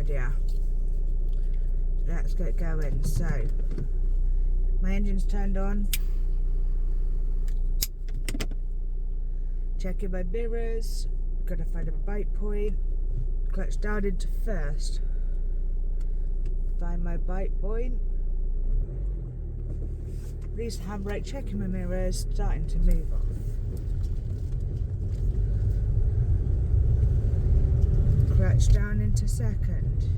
idea. Let's get going. So, my engine's turned on. Checking my mirrors. Gotta find a bite point. Clutch down into first. Find my bite point. Release the handbrake, checking my mirrors, starting to move off. Clutch down into second.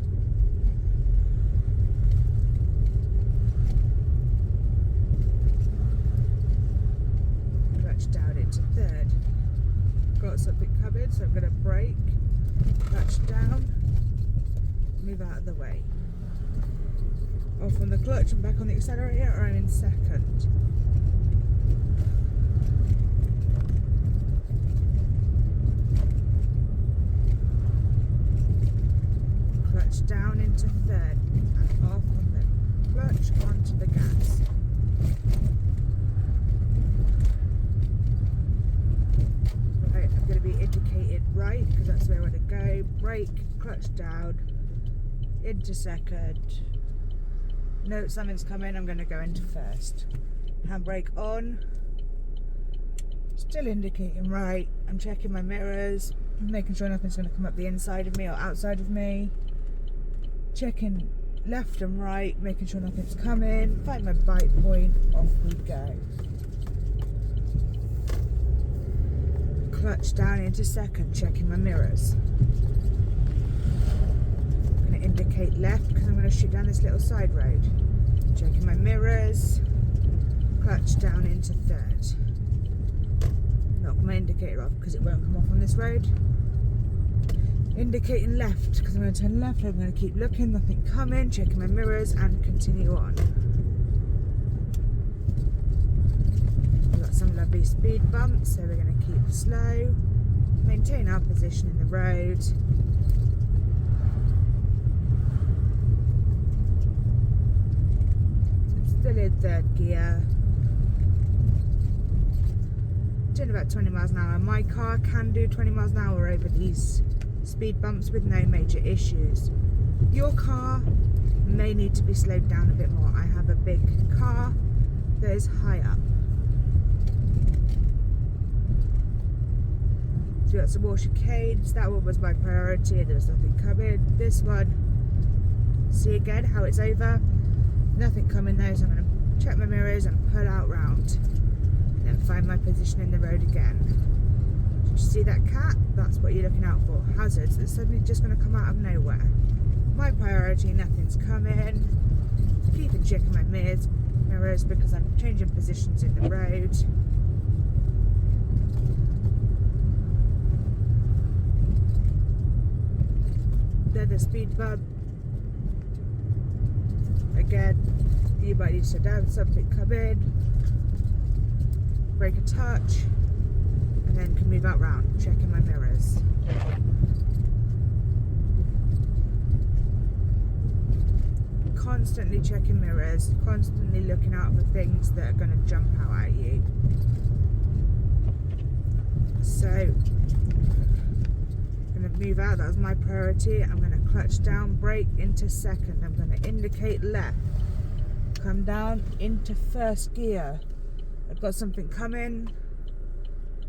Clutch down into third. Got something coming, so I'm going to brake, clutch down, move out of the way. Off on the clutch and back on the accelerator, or I'm in second. Clutch down into third and off on the clutch onto the gas. Right, I'm going to be indicated right because that's where I want to go. Brake, clutch down, into second. No, something's coming, I'm going to go into first. Handbrake on. Still indicating right. I'm checking my mirrors, making sure nothing's going to come up the inside of me or outside of me. Checking left and right, making sure nothing's coming. Find my bite point, off we go. Clutch down into second, checking my mirrors. Indicate left because I'm going to shoot down this little side road. Checking my mirrors, clutch down into third. Knock my indicator off because it won't come off on this road. Indicating left because I'm going to turn left. I'm going to keep looking, nothing coming, checking my mirrors and continue on. We've got some lovely speed bumps, so we're going to keep slow, maintain our position in the road. Still in third gear. Doing about 20 miles an hour. My car can do 20 miles an hour over these speed bumps with no major issues. Your car may need to be slowed down a bit more. I have a big car that is high up. So we got some more chicanes. That one was my priority. There was nothing coming. This one, see again how it's over. Nothing coming though, so I'm going to check my mirrors and pull out round. And then find my position in the road again. Did you see that cat? That's what you're looking out for. Hazards that's suddenly just going to come out of nowhere. My priority, nothing's coming. Keeping checking my mirrors because I'm changing positions in the road. They're the speed bump. Again, you might need to down something, come in, brake a touch, and then can move out round, checking my mirrors. Constantly checking mirrors, constantly looking out for things that are going to jump out at you. So, I'm going to move out, that was my priority. I'm going to clutch down, brake into second. I'm going to indicate left, come down into first gear. I've got something coming,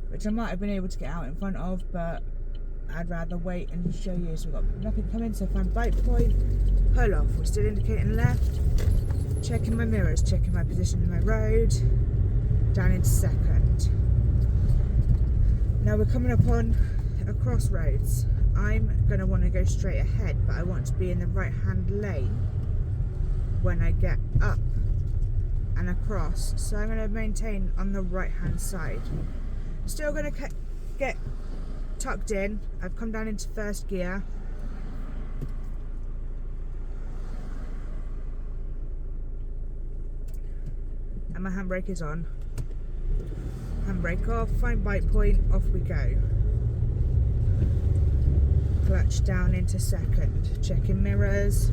which I might have been able to get out in front of, but I'd rather wait and show you. So we've got nothing coming, so find bite point, pull off. We're still indicating left, checking my mirrors, checking my position in my road, down into second. Now we're coming up on a crossroads. I'm going to want to go straight ahead, but I want to be in the right hand lane when I get up and across, so I'm going to maintain on the right hand side. Still going to get tucked in. I've come down into first gear. And my handbrake is on. Handbrake off, find bite point, off we go. Clutch down into second, checking mirrors.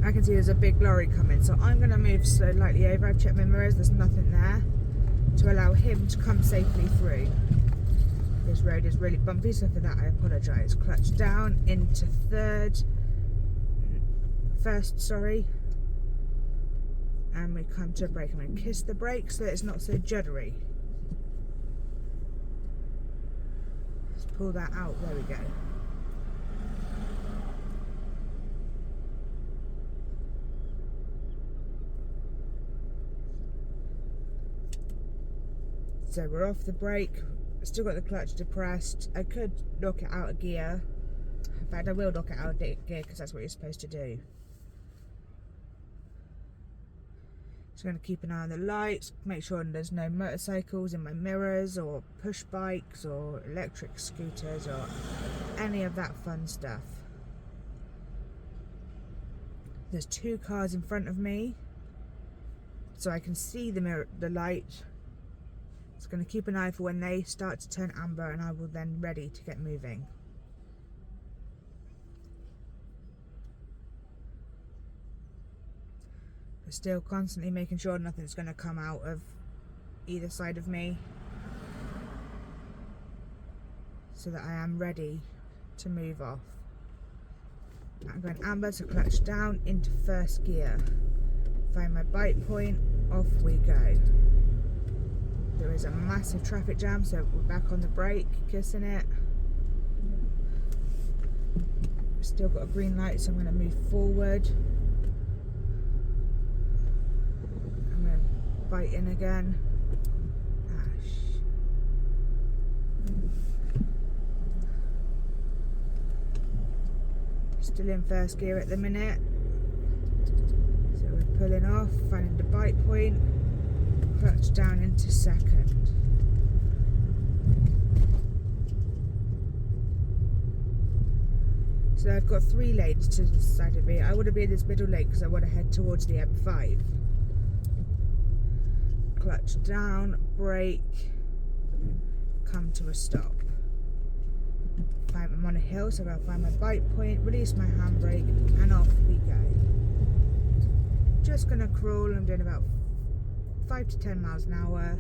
I can see there's a big lorry coming, so I'm going to move slightly over. I've checked my mirrors, there's nothing there to allow him to come safely through. this road is really bumpy, so for that I apologise. Clutch down into first, sorry. And we come to a brake. I'm going to kiss the brake so that it's not so juddery. Let's pull that out, there we go. So we're off the brake, still got the clutch depressed. I could lock it out of gear. In fact, I will lock it out of gear because that's what you're supposed to do. Just going to keep an eye on the lights, make sure there's no motorcycles in my mirrors or push bikes or electric scooters or any of that fun stuff. There's 2 cars in front of me, so I can see the light. Just going to keep an eye for when they start to turn amber, and I will then ready to get moving. But still constantly making sure nothing's going to come out of either side of me, so that I am ready to move off. I'm going amber, so clutch down into first gear. Find my bite point, off we go. There is a massive traffic jam, so we're back on the brake, kissing it. We've still got a green light, so I'm going to move forward. I'm going to bite in again. Ash. Still in first gear at the minute. So we're pulling off, finding the bite point. Clutch down into second. So I've got 3 lanes to the side of me. I want to be in this middle lane because I want to head towards the M5. Clutch down, brake, come to a stop. I'm on a hill, so I'll find my bite point, release my handbrake, and off we go. Just gonna crawl. I'm doing about 5 to 10 miles an hour.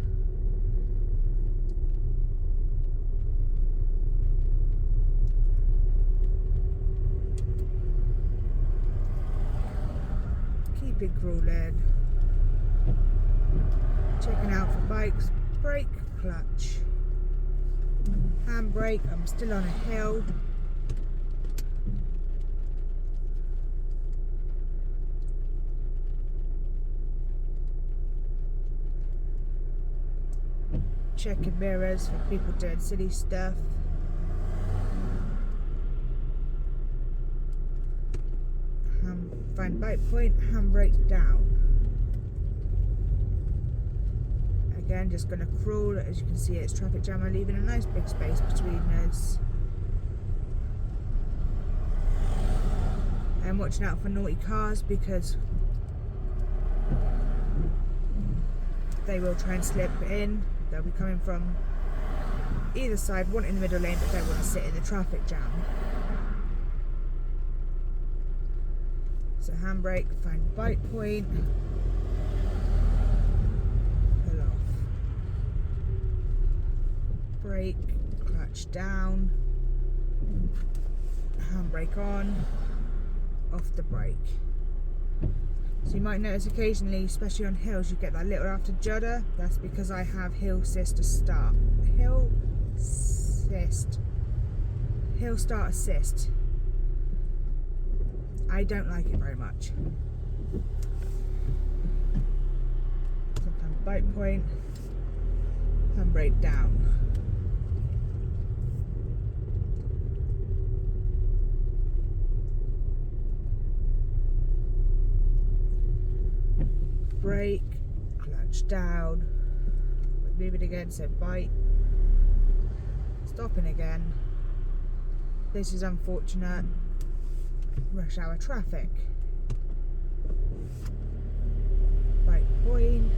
Keep it crawling. Checking out for bikes. Brake, clutch. Handbrake, I'm still on a hill. Checking mirrors for people doing silly stuff. Find bite point, handbrake down. Again, just going to crawl. As you can see, it's traffic jam. I'm leaving a nice big space between us. I'm watching out for naughty cars because they will try and slip in. They'll be coming from either side, one in the middle lane, but don't want to sit in the traffic jam. So handbrake, find bite point, pull off. Brake, clutch down, handbrake on, off the brake. So you might notice occasionally, especially on hills, you get that little after judder. That's because I have hill assist to start. Hill start assist. I don't like it very much. Sometimes bite point, handbrake down. Brake, clutch down, move it again, so bite, stopping again. This is unfortunate. Rush hour traffic. Bite point.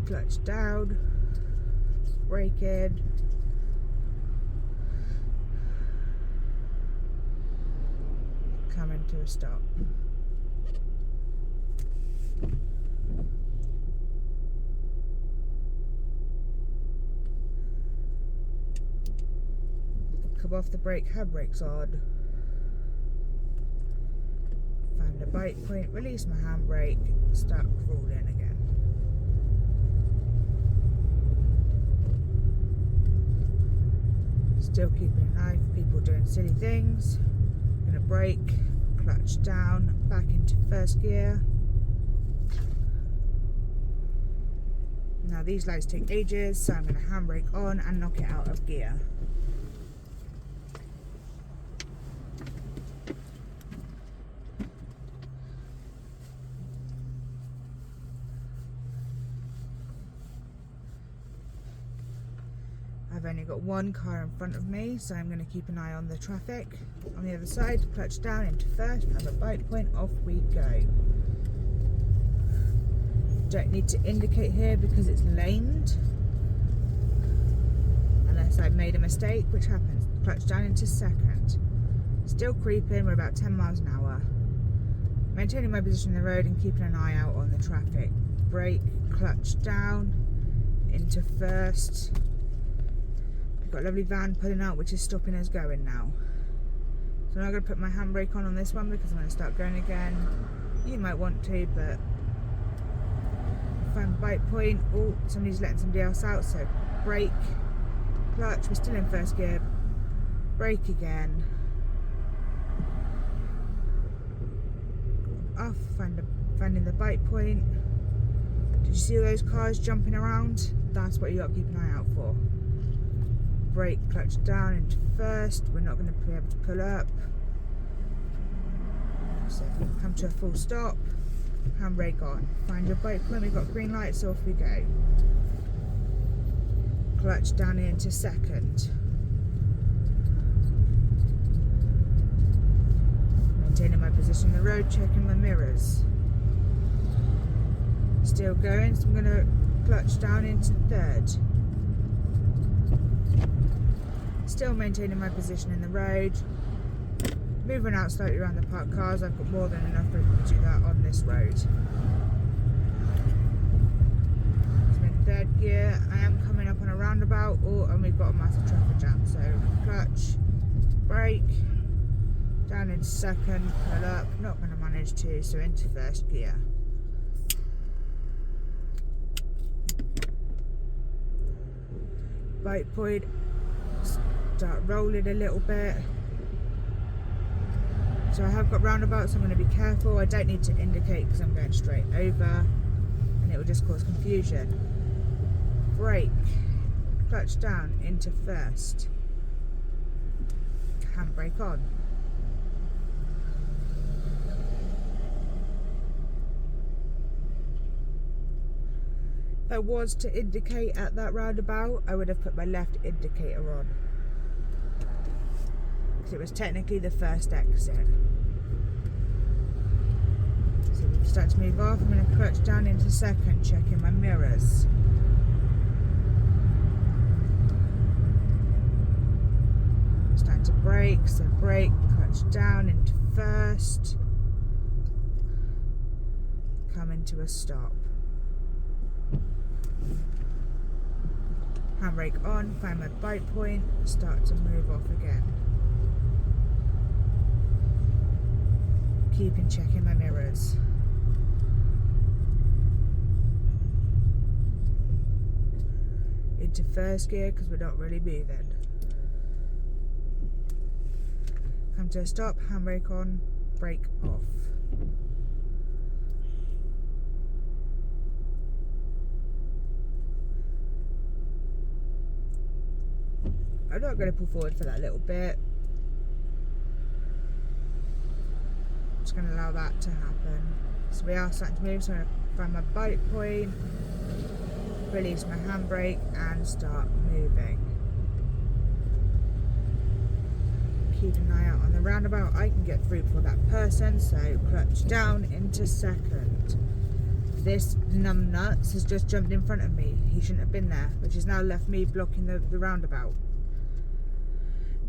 Clutch down. Brake in. to a stop. Come off the brake, handbrake's on. Find a bike point, release my handbrake, start crawling again. Still keeping an eye for people doing silly things. Gonna brake, clutch down, back into first gear. Now these lights take ages, so I'm gonna handbrake on and knock it out of gear. I've only got one car in front of me, so I'm going to keep an eye on the traffic. On the other side, clutch down into first, have a bike point, off we go. Don't need to indicate here because it's laned. Unless I've made a mistake, which happens. Clutch down into second. Still creeping, we're about 10 miles an hour. Maintaining my position in the road and keeping an eye out on the traffic. Brake, clutch down into first. Got a lovely van pulling out, which is stopping us going now. So I'm not going to put my handbrake on this one because I'm going to start going again. You might want to, but find bike point. Oh, somebody's letting somebody else out, so brake, clutch, we're still in first gear, brake again. Off, finding the bike point. Did you see all those cars jumping around? That's what you got to keep an eye out for. Brake, clutch down into first. We're not going to be able to pull up. So come to a full stop. Handbrake on. Find your bike point. We've got green lights, so off we go. Clutch down into second. Maintaining my position in the road, checking my mirrors. Still going, so I'm going to clutch down into third. Still maintaining my position in the road. Moving out slightly around the parked cars. I've got more than enough room to do that on this road. I'm in third gear. I am coming up on a roundabout, and we've got a massive traffic jam. So clutch, brake, down into second, pull up. Not going to manage to, so into first gear. Bike point. Start rolling a little bit. So I have got roundabouts, so I'm going to be careful. I don't need to indicate because I'm going straight over and it will just cause confusion. Brake, clutch down into first, handbrake on. If I was to indicate at that roundabout, I would have put my left indicator on. It was technically the first exit. So we've started to move off. I'm going to clutch down into second, checking my mirrors. Starting to brake, so brake, clutch down into first. Come into a stop. Handbrake on, find my bike point, start to move off again. Keeping checking my mirrors. Into first gear because we're not really moving. Come to a stop, handbrake on, brake off. I'm not going to pull forward for that little bit. Just going to allow that to happen. So we are starting to move, so I'm going to find my bike point, release my handbrake and start moving. Keep an eye out on the roundabout. I can get through before that person, so clutch down into second. This numbnuts has just jumped in front of me. He shouldn't have been there, which has now left me blocking the roundabout.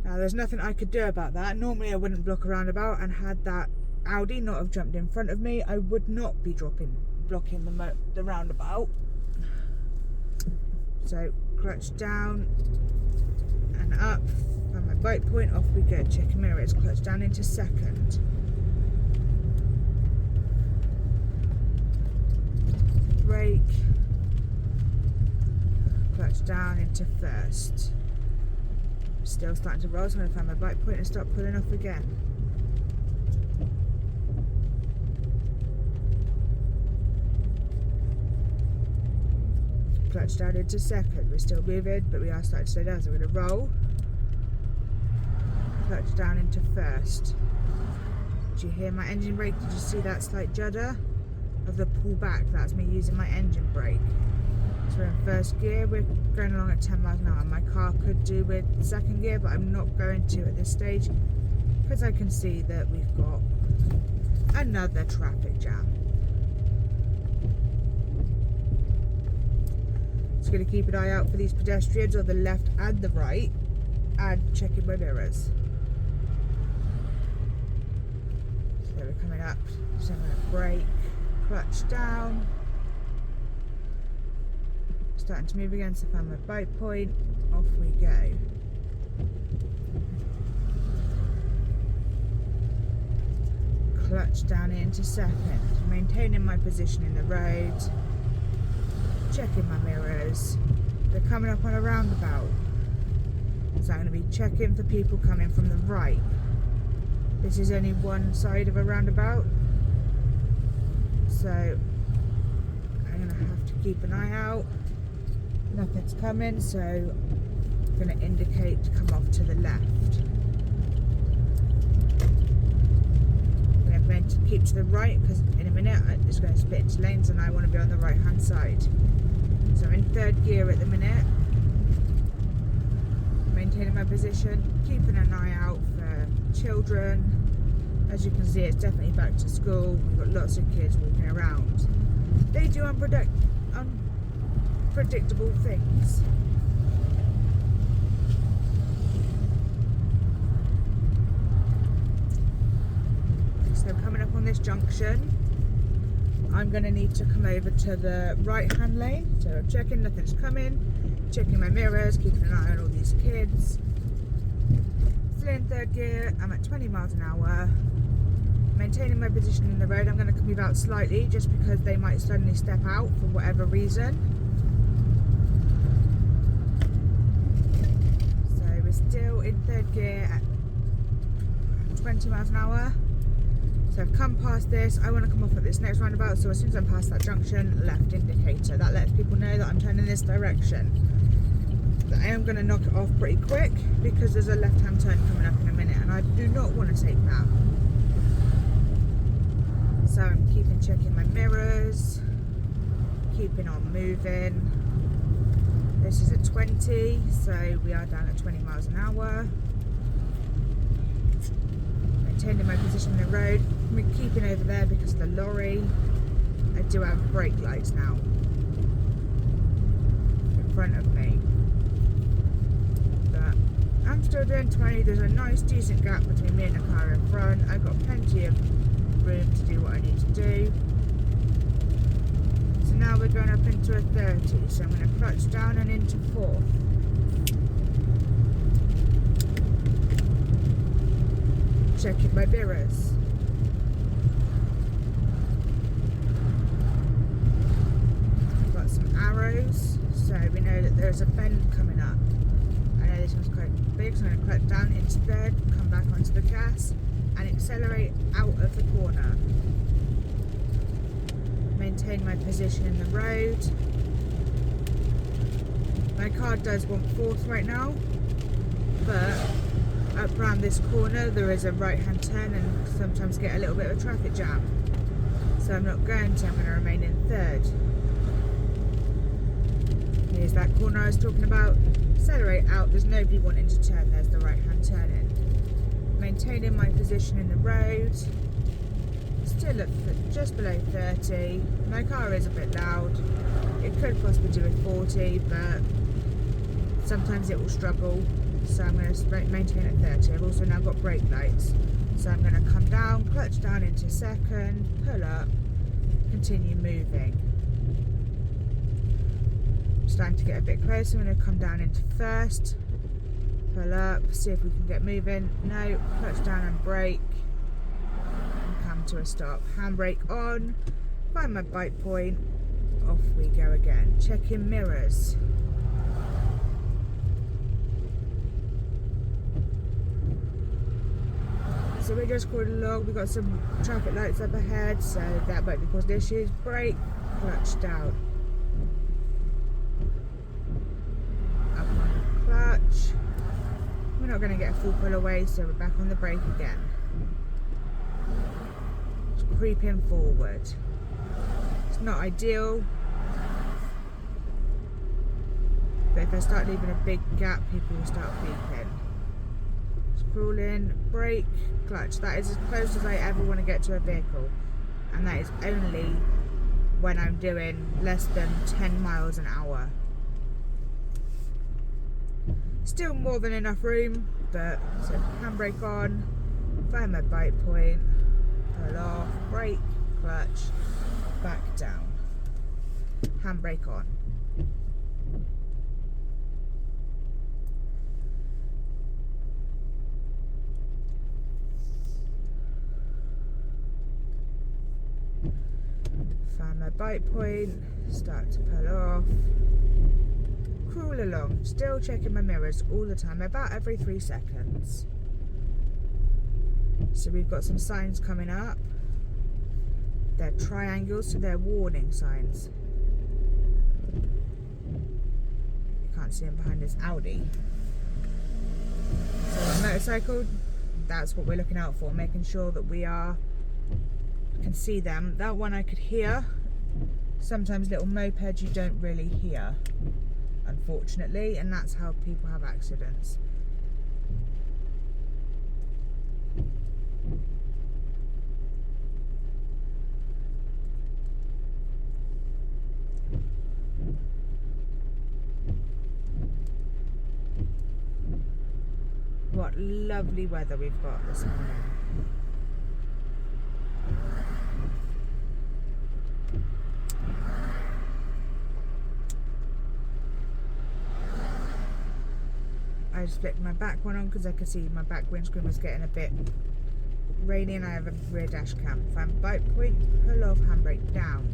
Now there's nothing I could do about that. Normally I wouldn't block a roundabout, and had that Audi not have jumped in front of me, I would not be blocking the roundabout. So clutch down and up, and my bike point, off we go. Checking mirrors, clutch down into second. Brake, clutch down into first. Still starting to roll, so I'm going to find my bike point and start pulling off again. Clutch down into second. We're still moving, but we are starting to slow down, so we're going to roll. Clutch down into first. Did you hear my engine brake? Did you see that slight judder of the pull back? That's me using my engine brake. So we're in first gear, we're going along at 10 miles an hour. My car could do with second gear, but I'm not going to at this stage because I can see that we've got another traffic jam. Just going to keep an eye out for these pedestrians on the left and the right, and checking my mirrors. So we're coming up, so I'm going to brake, clutch down. Starting to move again, so I found my bike point, off we go. Clutch down into second, maintaining my position in the road, checking my mirrors. They're coming up on a roundabout, so I'm going to be checking for people coming from the right. This is only one side of a roundabout, so I'm going to have to keep an eye out. Nothing's coming, so I'm going to indicate to come off to the left. I'm going to keep to the right because in a minute it's going to split into lanes and I want to be on the right hand side. So I'm in third gear at the minute, maintaining my position, keeping an eye out for children. As you can see, it's definitely back to school. We've got lots of kids walking around. They do unpredictable things. So coming up on this junction, I'm going to need to come over to the right hand lane. So I'm checking nothing's coming, checking my mirrors, keeping an eye on all these kids. Still in third gear, I'm at 20 miles an hour. Maintaining my position in the road. I'm going to move out slightly just because they might suddenly step out for whatever reason. So we're still in third gear at 20 miles an hour. So I've come past this, I want to come off at this next roundabout, so as soon as I'm past that junction, left indicator. That lets people know that I'm turning this direction. But I am going to knock it off pretty quick because there's a left-hand turn coming up in a minute and I do not want to take that. So I'm checking my mirrors, keeping on moving. This is a 20, so we are down at 20 miles an hour. Maintaining my position in the road. I'm keeping over there because of the lorry. I do have brake lights now in front of me, but I'm still doing 20. There's a nice decent gap between me and the car in front. I've got plenty of room to do what I need to do. So now we're going up into a 30, so I'm going to clutch down and into fourth. Checking my mirrors. I've got some arrows, so we know that there's a bend coming up. I know this one's quite big, so I'm going to clutch down into third, come back onto the gas, and accelerate out of the corner. Maintain my position in the road. My car does want fourth right now, but up around this corner there is a right hand turn and sometimes get a little bit of a traffic jam, so I'm not going to, I'm going to remain in third. Here's that corner I was talking about. Accelerate out, there's nobody wanting to turn, there's the right hand turn in. Maintaining my position in the road, still at just below 30. My car is a bit loud, it could possibly do with 40, but sometimes it will struggle. So I'm going to maintain at 30. I've also now got brake lights, So I'm going to come down, clutch down into second, pull up, continue moving. Starting to get a bit closer. I'm going to come down into first, pull up, see if we can get moving. No, clutch down and brake, and come to a stop. Handbrake on, find my bite point, off we go again. Checking mirrors. So we're just cruising along. We've got some traffic lights up ahead, so that might be causing issues. Brake, clutch down. Up on the clutch. We're not going to get a full pull away, so we're back on the brake again. Just creeping forward. It's not ideal, but if I start leaving a big gap, people will start beeping. Crawling, brake, clutch. That is as close as I ever want to get to a vehicle, and that is only when I'm doing less than 10 miles an hour. Still more than enough room, but so handbrake on, find my bite point, pull off, brake, clutch, back down, handbrake on. Find my bite point, start to pull off, crawl along, still checking my mirrors all the time, about every 3 seconds. So we've got some signs coming up. They're triangles, so they're warning signs. You can't see them behind this Audi. So a motorcycle, that's what we're looking out for, making sure that we can see them. That one I could hear. Sometimes little mopeds you don't really hear, unfortunately, and that's how people have accidents. What lovely weather we've got this morning. I just flicked my back one on because I could see my back windscreen was getting a bit rainy, and I have a rear dash cam. Find bite point, pull off, handbrake down.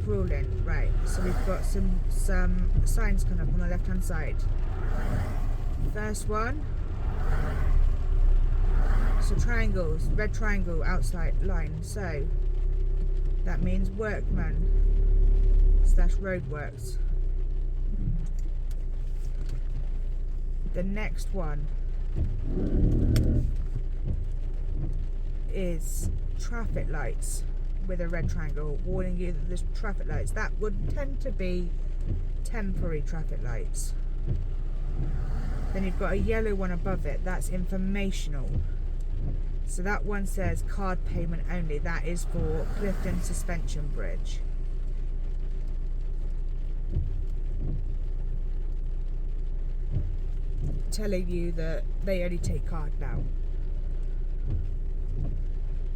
Crawling, right. So we've got some signs coming up on the left hand side. First one. So triangles, red triangle outside line. So that means workman / roadworks. The next one is traffic lights with a red triangle warning you that there's traffic lights. That would tend to be temporary traffic lights. Then you've got a yellow one above it, that's informational. So that one says card payment only. That is for Clifton Suspension Bridge. Telling you that they only take card now.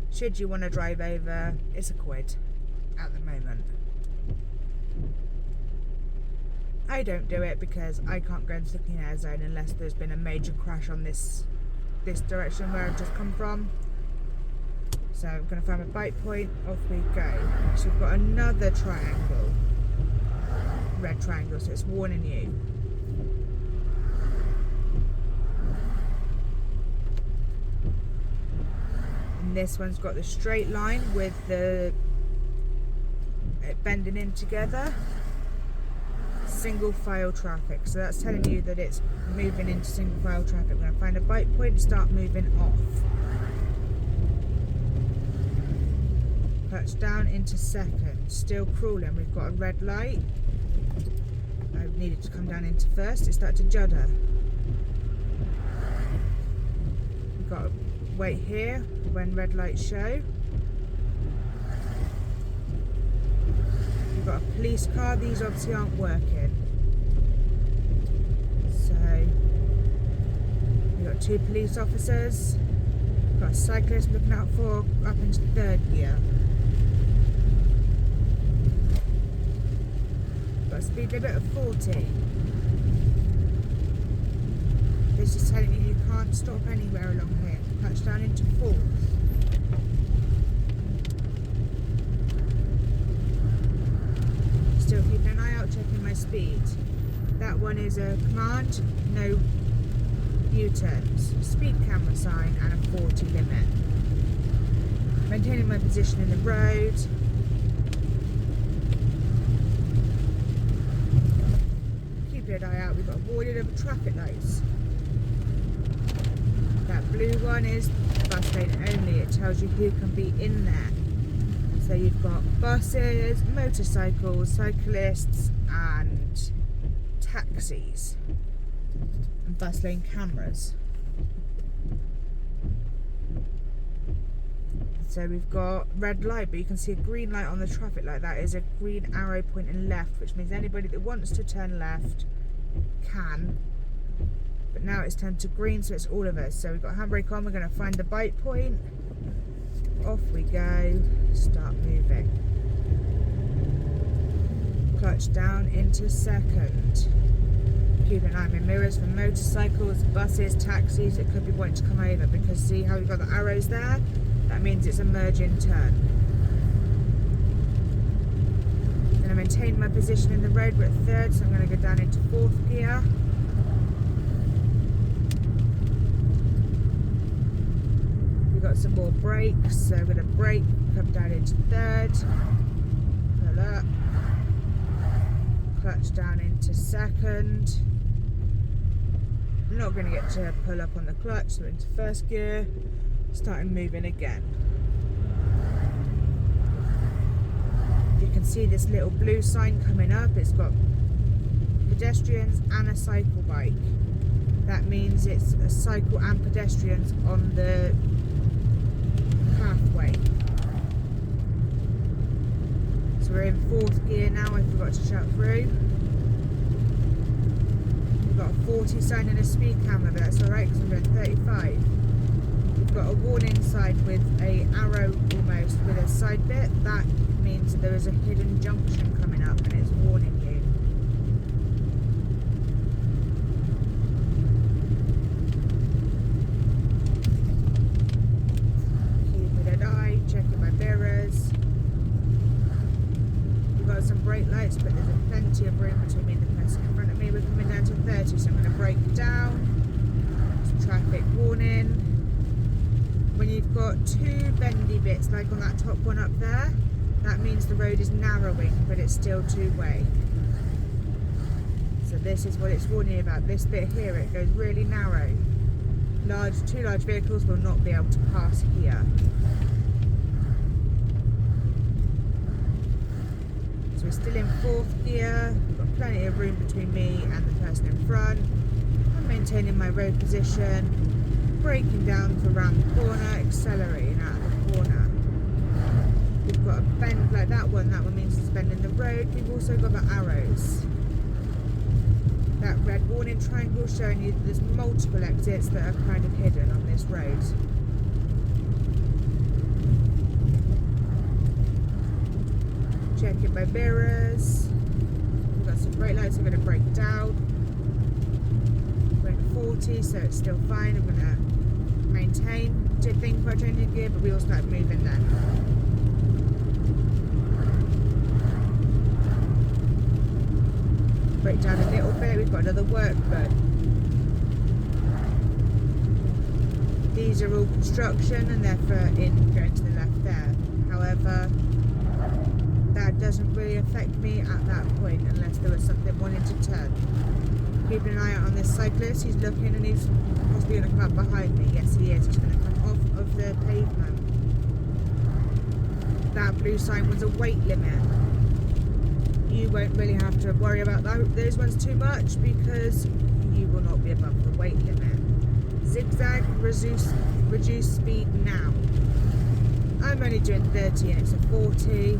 Should you want to drive over, it's £1 at the moment. I don't do it because I can't go into the clean air zone unless there's been a major crash on this direction where I've just come from. So I'm going to find a bite point, off we go. So we've got another triangle, red triangle, so it's warning you. And this one's got the straight line with it bending in together. Single file traffic, so that's telling you that it's moving into single file traffic. We're going to find a bite point, start moving off. Clutch down into second, still crawling. We've got a red light. I needed to come down into first. It started to judder. We've got to wait here when red lights show. We've got a police car. These obviously aren't working. So we've got 2 police officers. Got a cyclist looking out for, up into third gear. Got a speed limit of 40. This is telling you can't stop anywhere along here. Touch down into fourth. Still keeping an eye out, checking my speed. That one is a command, no U-turns, speed camera sign and a 40 limit. Maintaining my position in the road. Keeping an eye out, we've got a warning of traffic lights. That blue one is bus lane only, it tells you who can be in there. So you've got buses, motorcycles, cyclists and taxis. And bus lane cameras. So we've got red light, but you can see a green light on the traffic light. That is a green arrow pointing left, which means anybody that wants to turn left can. But now it's turned to green, so it's all of us. So we've got handbrake on, we're going to find the bite point. Off we go, start moving. Clutch down into second. Keep an eye on my mirrors for motorcycles, buses, taxis that could be wanting to come over, because see how we've got the arrows there? That means it's a merge-in turn. Then I maintain my position in the road, we're at third, so I'm going to go down into fourth gear. We've got some more brakes, so I'm going to brake, come down into third, pull up, clutch down into second. I'm not going to get to pull up on the clutch, so into first gear, starting moving again. You can see this little blue sign coming up. It's got pedestrians and a cycle bike. That means it's a cycle and pedestrians on the pathway. So we're in fourth gear now, I forgot to shout through. We've got a 40 sign and a speed camera, but that's alright because I'm going 35. We've got a warning sign with a arrow almost with a side bit. That means there is a hidden junction coming up and it's warning you. Keeping an eye, checking my mirrors. We've got some brake lights, but there's plenty of room between me and the person in front of me. We're coming down to 30, so I'm going to brake down. Some traffic warning. When you've got two bendy bits, like on that top one up there, that means the road is narrowing, but it's still two-way. So this is what it's warning about. This bit here, it goes really narrow. Two large vehicles will not be able to pass here. So we're still in fourth gear. We've got plenty of room between me and the person in front. I'm maintaining my road position. Braking down for around the corner, accelerating out of the corner. We've got a bend like that one means it's bending the road. We've also got the arrows. That red warning triangle showing you that there's multiple exits that are kind of hidden on this road. Checking my mirrors. We've got some brake lights, I'm going to brake down. We're at 40, so it's still fine. I'm going to maintain. Did think about changing gear, but we all started moving then. Brake down a little bit, we've got another work bud. These are all construction and they're for going to the left there. However, that doesn't really affect me at that point unless there was something wanting to turn. Keeping an eye out on this cyclist, he's looking and he's possibly going to come up behind me. Yes he is, he's going to come off of the pavement. That blue sign was a weight limit. You won't really have to worry about those ones too much because you will not be above the weight limit. Zigzag, reduce speed now. I'm only doing 30 and it's a 40,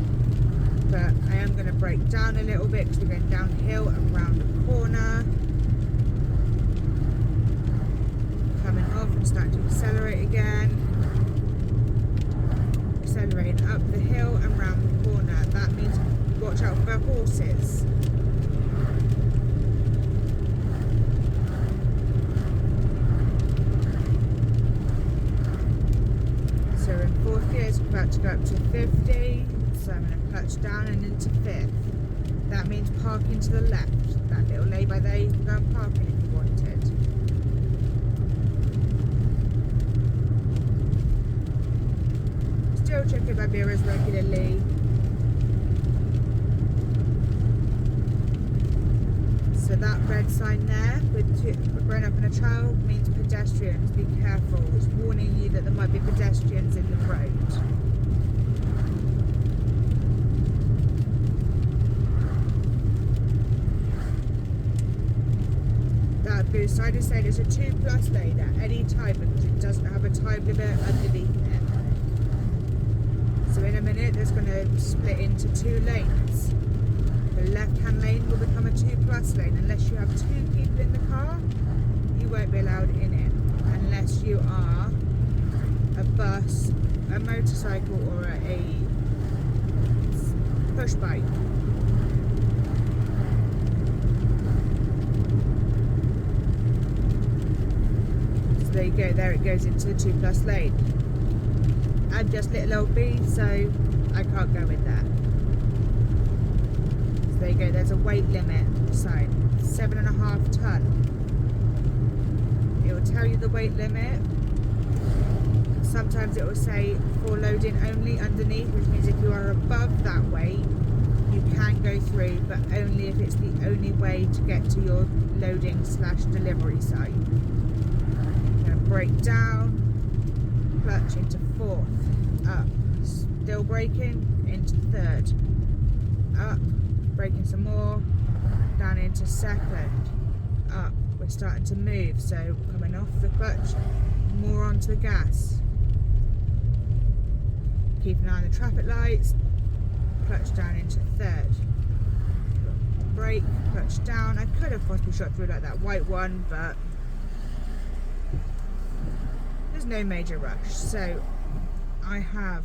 but I am going to brake down a little bit because we're going downhill and round a corner. Coming off and starting to accelerate again. accelerating up the hill and round the corner. That means watch out for horses. So in 4th gear, it's about to go up to 50. So I'm going to clutch down and into 5th. That means parking to the left. That little lay-by there, you can go and park in if you wanted. Still checking my mirrors regularly. So that red sign there with a grown up and a child means pedestrians. Be careful. It's warning you that there might be pedestrians in the road. That blue side is saying it's a 2+ lane at any time because it doesn't have a time limit underneath it. So in a minute there's going to split into 2 lanes. The left-hand lane will become a 2+ lane. Unless you have 2 people in the car, you won't be allowed in it. Unless you are a bus, a motorcycle or a push bike. So there you go, there it goes into the 2+ lane. I'm just little old B, so I can't go in there. There you go, there's a weight limit sign, 7.5 ton. It will tell you the weight limit. Sometimes it will say for loading only underneath, which means if you are above that weight, you can go through, but only if it's the only way to get to your loading/delivery site. I'm going to brake down, clutch into 4th, up, still braking, into 3rd, up, braking some more, down into 2nd, up. We're starting to move, so coming off the clutch, more onto the gas. Keep an eye on the traffic lights, clutch down into 3rd. Brake, clutch down. I could have possibly shot through like that white one, but there's no major rush. So I have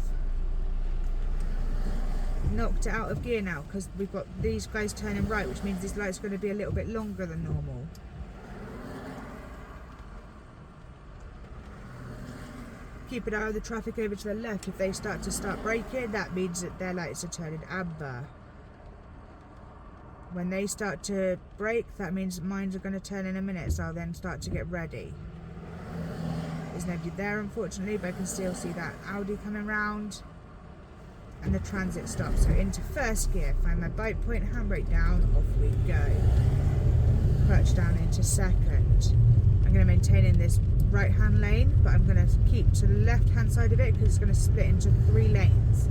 knocked it out of gear now because we've got these guys turning right, which means this light's going to be a little bit longer than normal. Keep an eye on the traffic over to the left. If they start braking, that means that their lights are turning amber. When they start to brake, that means mine are going to turn in a minute, so I'll then start to get ready. There's nobody there unfortunately, but I can still see that Audi coming round. And the transit stops. So into 1st gear, find my bike point, handbrake down, off we go. Clutch down into 2nd. I'm going to maintain in this right hand lane, but I'm going to keep to the left hand side of it because it's going to split into 3 lanes.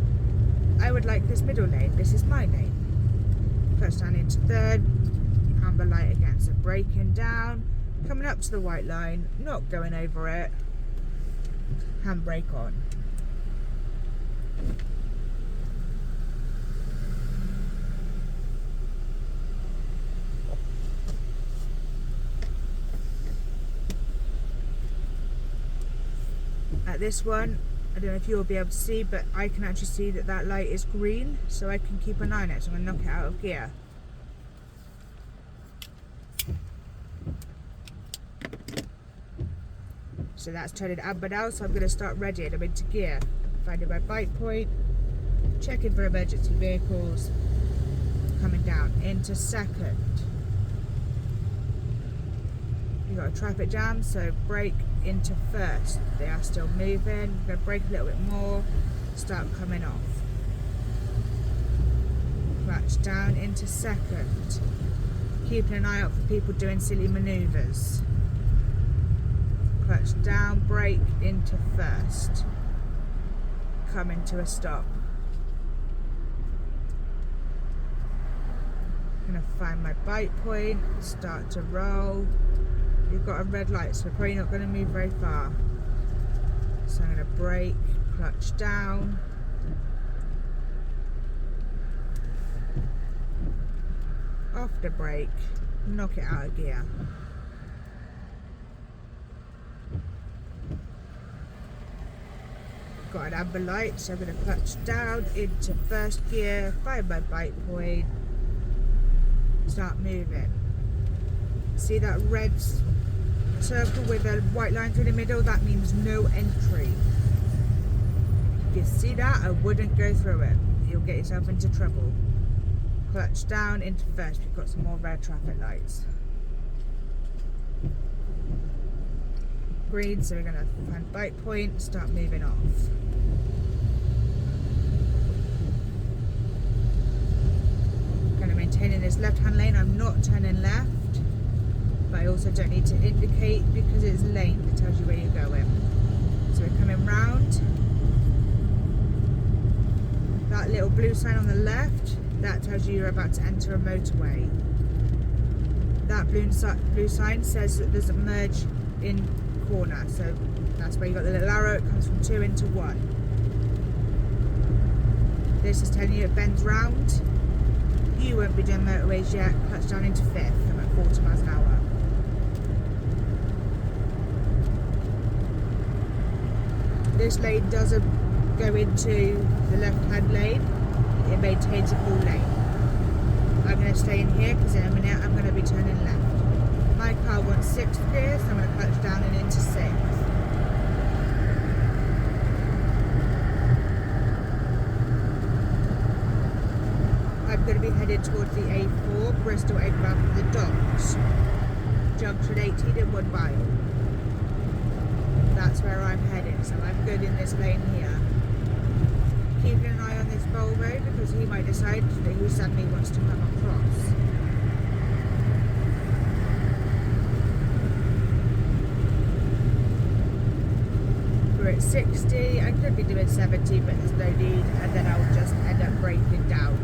I would like this middle lane. This is my lane. Clutch down into 3rd, amber light again. So braking down, coming up to the white line, not going over it, handbrake on. At this one, I don't know if you'll be able to see, but I can actually see that that light is green, so I can keep an eye on it. So I'm going to knock it out of gear. So that's turning amber now, so I'm going to start readying. I'm into gear. Finding my bike point, checking for emergency vehicles, coming down into 2nd. You've got a traffic jam, so brake into 1st. They are still moving. I'm going to brake a little bit more, start coming off. Clutch down into 2nd. Keeping an eye out for people doing silly manoeuvres. Clutch down, brake into 1st. Coming to a stop. I'm going to find my bike point, start to roll. You've got a red light, so we're probably not going to move very far. So I'm going to brake, clutch down. Off the brake, knock it out of gear. got an amber light, so I'm going to clutch down into first gear, find my bike point, start moving. See that red circle with a white line through the middle? That means no entry. If you see that, I wouldn't go through it. You'll get yourself into trouble. Clutch down into first. We've got some more red traffic lights. Green, so we're going to find bike point, start moving off. Going to maintain in this left hand lane. I'm not turning left, but I also don't need to indicate because it's lane that tells you where you're going. So we're coming round. That little blue sign on the left, that tells you you're about to enter a motorway. That blue sign says that there's a merge in corner, so that's where you got the little arrow. It comes from 2 into 1. This is telling you it bends round. You won't be doing motorways yet. Clutch down into 5th. I'm at 40 miles an hour. This lane doesn't go into the left hand lane, it maintains a full lane. I'm going to stay in here because in a minute I'm going to be turning left. My car wants 6th gear, so I'm going to clutch down and into 6th. I'm going to be headed towards the A4, Bristol Overground for the docks. Junction 18 in 1 mile. That's where I'm heading, so I'm good in this lane here. Keeping an eye on this Volvo because he might decide that he suddenly wants to come across. We're at 60, I could be doing 70 but there's no need, and then I'll just end up braking down.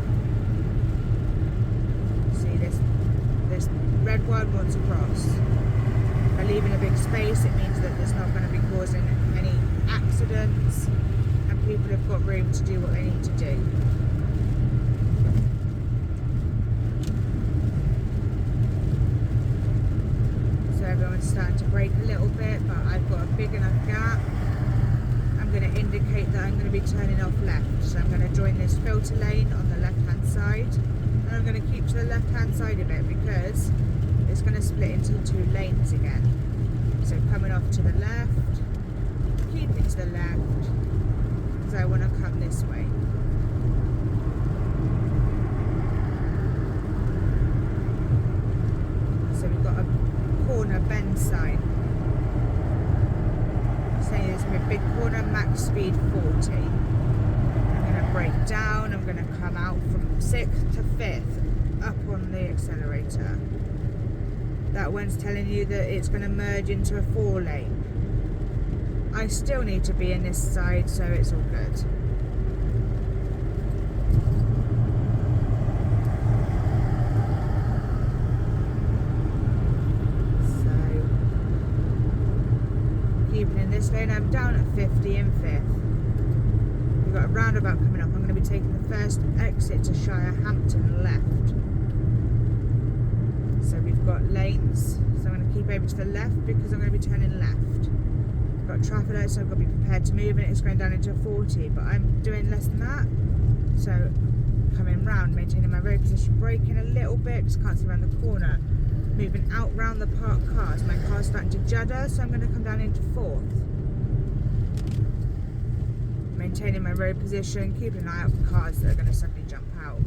See this red one wants to cross. By leaving a big space it means that there's not going to be causing any accidents and people have got room to do what they need to do. So everyone's starting to brake a little bit, but I've got a big enough gap. I'm going to indicate that I'm going to be turning off left, so I'm going to join this filter lane on the left hand side, and I'm going to keep to the left hand side of it because it's going to split into 2 lanes again. So coming off to the left, keeping to the left, because I want to come this way. So we've got a corner bend sign saying it's my big corner, max speed 40. I'm going to brake down, I'm going to come out from 6th to 5th, up on the accelerator. That one's telling you that it's going to merge into a 4 lane. I still need to be in this side, so it's all good. So, keeping in this lane, I'm down at 50 in 5th. We've got a roundabout coming up. I'm going to be taking the first exit to Shire Hampton left. So we've got lanes, so I'm going to keep over to the left because I'm going to be turning left. Got traffic lights, so I've got to be prepared to move, and it's going down into a 40, but I'm doing less than that. So coming round, maintaining my road position, braking a little bit because I can't see around the corner. Moving out round the parked cars. My car's starting to judder, so I'm going to come down into 4th. Maintaining my road position, keeping an eye out for cars that are going to suddenly jump out.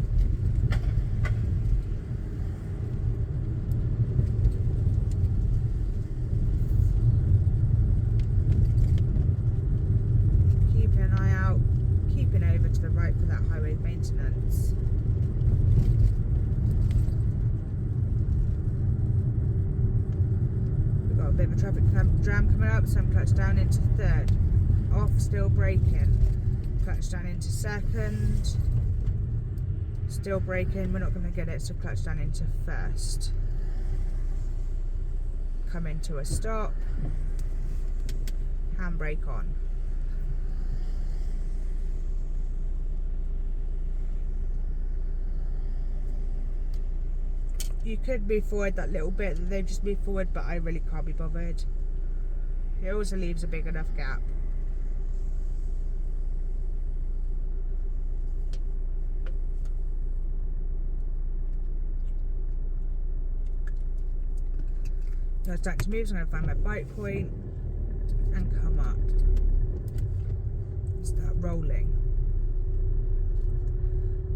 To the right for that highway maintenance. We've got a bit of a traffic jam coming up, so I'm clutched down into 3rd. Off, still braking. Clutch down into 2nd. Still braking, we're not going to get it, so clutch down into 1st. Come into a stop. Handbrake on. You could move forward that little bit, they've just moved forward, but I really can't be bothered. It also leaves a big enough gap. So it's starting to move, so I'm going to find my bite point and come up. And start rolling.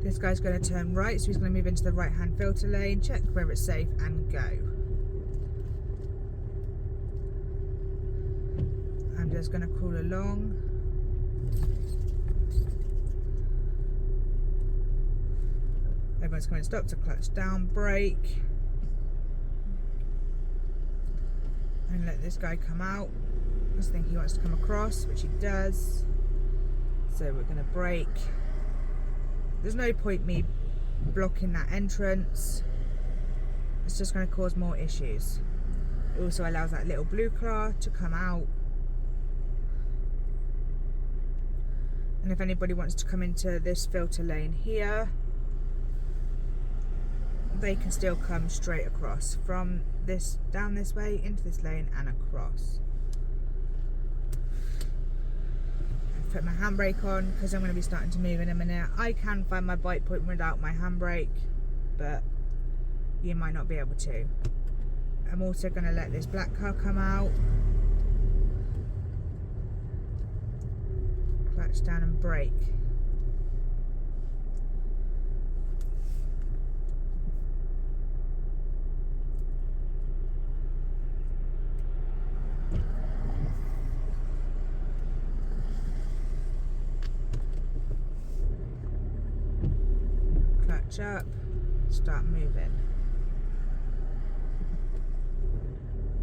This guy's going to turn right, so he's going to move into the right hand filter lane, check whether it's safe and go. I'm just going to crawl along. Everyone's coming to stop, so clutch down, brake. And let this guy come out. I just think he wants to come across, which he does. So we're going to brake. There's no point me blocking that entrance. It's just going to cause more issues. It also allows that little blue car to come out. And if anybody wants to come into this filter lane here, they can still come straight across from this, down this way, into this lane and across. I've put my handbrake on because I'm going to be starting to move in a minute. I can find my bite point without my handbrake, but you might not be able to. I'm also going to let this black car come out. Clutch down and brake. Clutch up, start moving.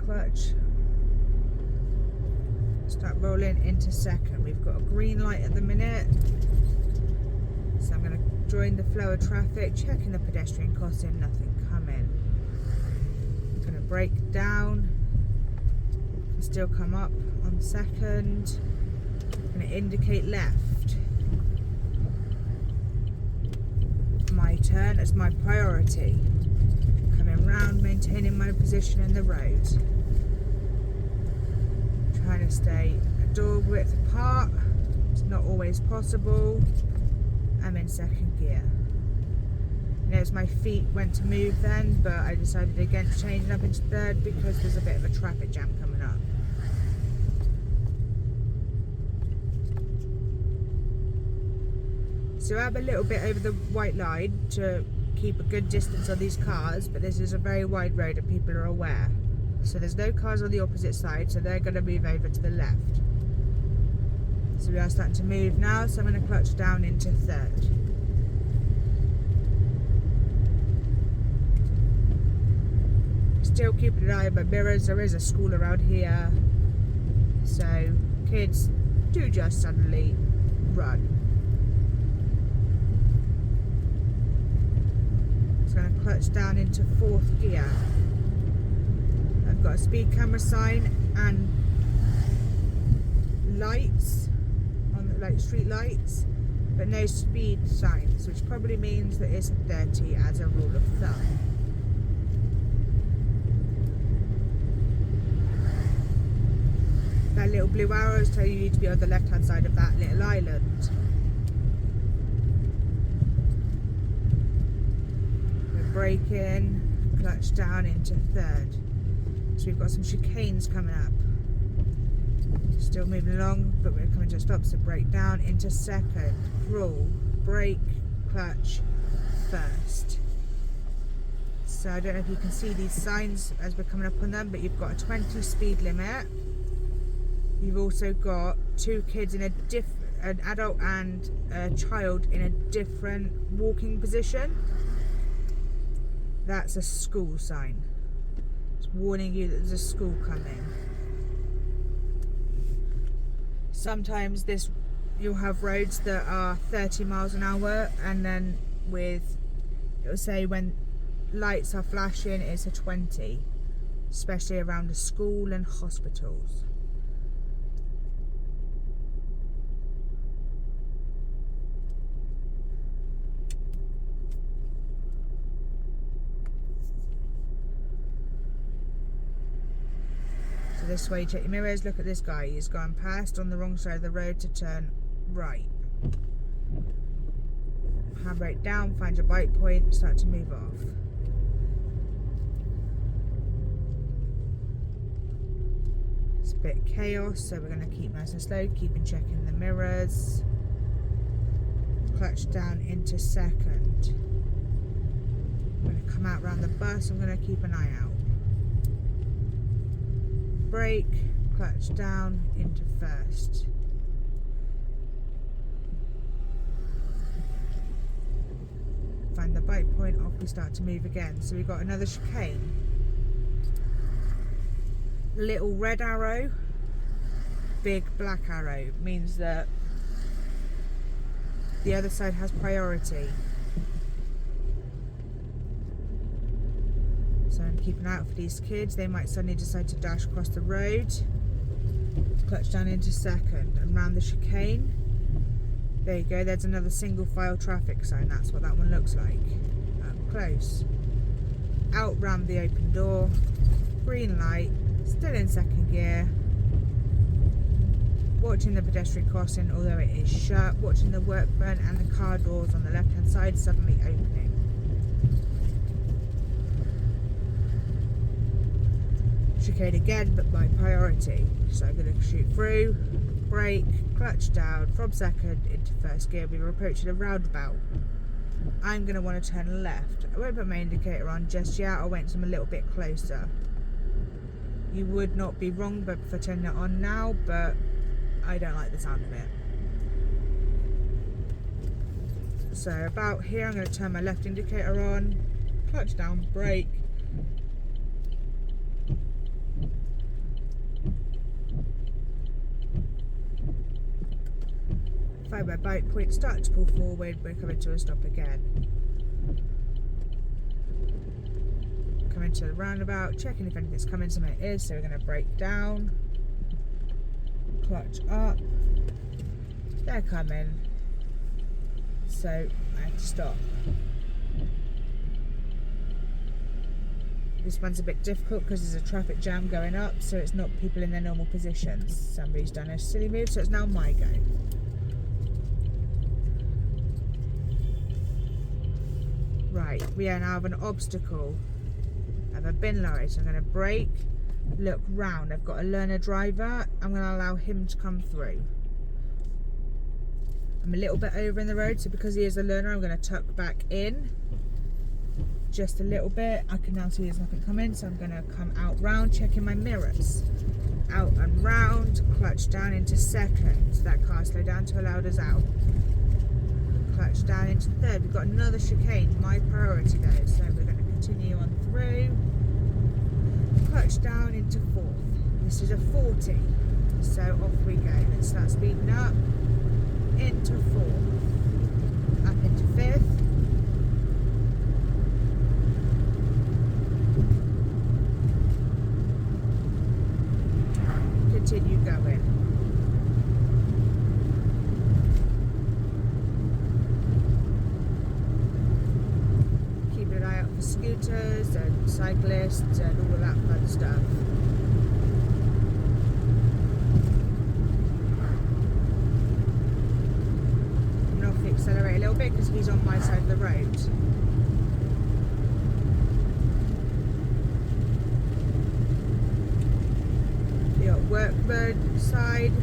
Clutch, start rolling into second. We've got a green light at the minute, so I'm going to join the flow of traffic, checking the pedestrian crossing, nothing coming. I'm going to brake down, still come up on second. I'm going to indicate left. My turn as my priority. Coming round, maintaining my position in the road. Trying to stay a door width apart. It's not always possible. I'm in second gear. Notice my feet went to move then, but I decided against changing up into third because there's a bit of a traffic jam coming up. So I'm a little bit over the white line to keep a good distance on these cars, but this is a very wide road and people are aware. So there's no cars on the opposite side, so they're going to move over to the left. So we are starting to move now, so I'm going to clutch down into third. Still keeping an eye on my mirrors. There is a school around here, so kids do just suddenly run. Just going to clutch down into fourth gear. I've got a speed camera sign and lights on the, like street lights, but no speed signs, which probably means that it's 30 as a rule of thumb. That little blue arrows tell you need to be on the left hand side of that little island. We're braking, clutch down into third. So we've got some chicanes coming up. Still moving along, but we're coming to a stop, so brake down into second. Roll, brake, clutch, first. So I don't know if you can see these signs as we're coming up on them, but you've got a 20 speed limit. You've also got two kids in an adult and a child in a different walking position. That's a school sign. It's warning you that there's a school coming. Sometimes you'll have roads that are 30 miles an hour, and then it'll say when lights are flashing it's a 20, especially around a school and hospitals. This way, check your mirrors, look at this guy, he's gone past on the wrong side of the road to turn right. Handbrake down, find your bite point, start to move off. bit chaos, so we're going to keep nice and slow, keeping checking the mirrors. Clutch down into second. I'm going to come out round the bus, I'm going to keep an eye out. Brake, clutch down into first. Find the bike point off, we start to move again. So we've got another chicane. Little red arrow, big black arrow means that the other side has priority. So I'm keeping out for these kids. They might suddenly decide to dash across the road. Clutch down into second and round the chicane. There you go, there's another single file traffic sign. That's what that one looks like. Up close. Out round the open door. Green light. Still in second gear. Watching the pedestrian crossing, although it is shut. Watching the work front and the car doors on the left hand side suddenly opening. Chicane again, but by priority. So I'm going to shoot through, brake, clutch down from second into first gear. We're approaching a roundabout. I'm going to want to turn left. I won't put my indicator on just yet. I'll wait until I'm a little bit closer. You would not be wrong for turning it on now, but I don't like the sound of it. So about here, I'm going to turn my left indicator on, clutch down, brake. Find my bike point, start to pull forward, we're coming to a stop again. Coming to the roundabout, checking if anything's coming, something it is, so we're going to brake down, clutch up, they're coming, so I have to stop. This one's a bit difficult because there's a traffic jam going up, so it's not people in their normal positions. Somebody's done a silly move, so it's now my go. Right, we now have an obstacle. I have a bin lorry, so I'm going to brake, look round. I've got a learner driver. I'm going to allow him to come through. I'm a little bit over in the road, so because he is a learner, I'm going to tuck back in just a little bit. I can now see there's nothing coming, so I'm going to come out round, checking my mirrors. Out and round, clutch down into second. So that car slowed down to allow us out. Clutch down into third. We've got another chicane, my priority though, so we're going to continue on through. Clutch down into fourth. This is a 40, so off we go. Let's start speeding up. Into fourth, up into fifth. Continue going. Scooters and cyclists and all of that fun stuff. I'm going to accelerate a little bit because he's on my side of the road. The workman side,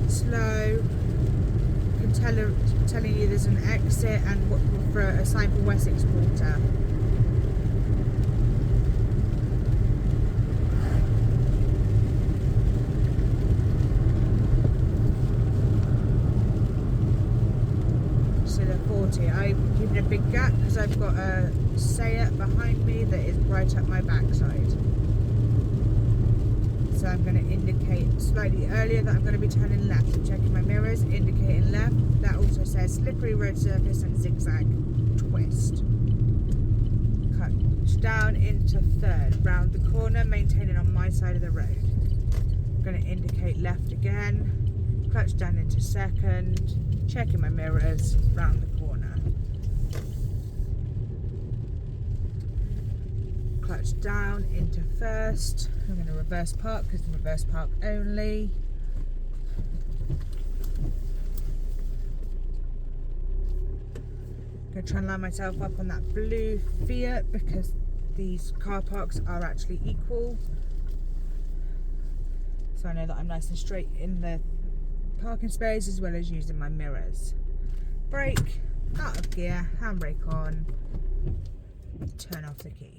slow. Telling you there's an exit and for a sign for Wessex Quarter. Still at 40. I'm keeping a big gap because I've got a Seat behind me that is right up my backside. So I'm going to indicate slightly earlier that I'm going to be turning left. I'm checking my mirrors, indicating left. That also says slippery road surface and zigzag twist. Cut down into third, round the corner, maintaining on my side of the road. I'm going to indicate left again, clutch down into second, checking my mirrors, round the corner. Clutch down into first. I'm going to reverse park because it's reverse park only. I'm going to try and line myself up on that blue Fiat because these car parks are actually equal. so I know that I'm nice and straight in the parking space, as well as using my mirrors. Brake, out of gear, handbrake on, turn off the key.